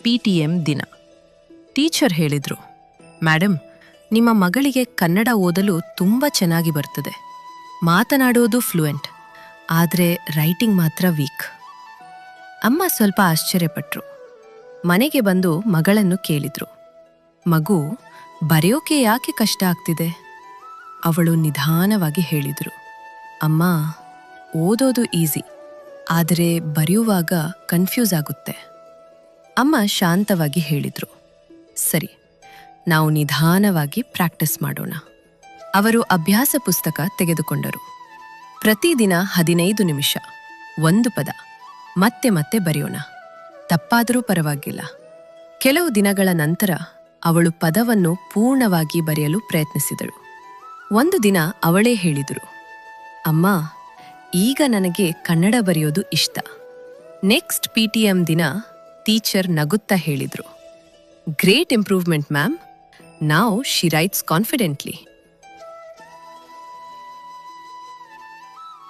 PTM ದಿನ. Teacher ಹೇಳಿದ್ರು, madam, ನಿಮ್ಮ ಮಗಳಿಗೆ ಕನ್ನಡ ಓದಲು ತುಂಬ ಚೆನ್ನಾಗಿ ಬರ್ತದೆ. ಮಾತನಾಡೋದು ಫ್ಲೂಯೆಂಟ್, ಆದರೆ ರೈಟಿಂಗ್ ಮಾತ್ರ ವೀಕ್. ಅಮ್ಮ ಸ್ವಲ್ಪ ಆಶ್ಚರ್ಯಪಟ್ರು. ಮನೆಗೆ ಬಂದು ಮಗಳನ್ನು ಕೇಳಿದ್ರು, ಮಗು, ಬರೆಯೋಕೆ ಯಾಕೆ ಕಷ್ಟ ಆಗ್ತಿದೆ? ಅವಳು ನಿಧಾನವಾಗಿ ಹೇಳಿದ್ರು, ಅಮ್ಮ, ಓದೋದು ಈಸಿ, ಆದರೆ ಬರೆಯುವಾಗ ಕನ್ಫ್ಯೂಸ್ ಆಗುತ್ತೆ. ಅಮ್ಮ ಶಾಂತವಾಗಿ ಹೇಳಿದ್ರು, ಸರಿ, ನಾವು ನಿಧಾನವಾಗಿ ಪ್ರಾಕ್ಟೀಸ್ ಮಾಡೋಣ. ಅವರು ಅಭ್ಯಾಸ ಪುಸ್ತಕ ತೆಗೆದುಕೊಂಡರು. ಪ್ರತಿದಿನ 15 ನಿಮಿಷ, ಒಂದು ಪದ, ಮತ್ತೆ ಮತ್ತೆ ಬರೆಯೋಣ. ತಪ್ಪಾದರೂ ಪರವಾಗಿಲ್ಲ. ಕೆಲವು ದಿನಗಳ ನಂತರ ಅವಳು ಪದವನ್ನು ಪೂರ್ಣವಾಗಿ ಬರೆಯಲು ಪ್ರಯತ್ನಿಸಿದಳು. ಒಂದು ದಿನ ಅವಳೇ ಹೇಳಿದರು, ಅಮ್ಮ, ಈಗ ನನಗೆ ಕನ್ನಡ ಬರೆಯೋದು ಇಷ್ಟ. ನೆಕ್ಸ್ಟ್ PTM ದಿನ ಟೀಚರ್ ನಗುತ್ತಾ ಹೇಳಿದ್ರು, great improvement ma'am. Now she writes confidently.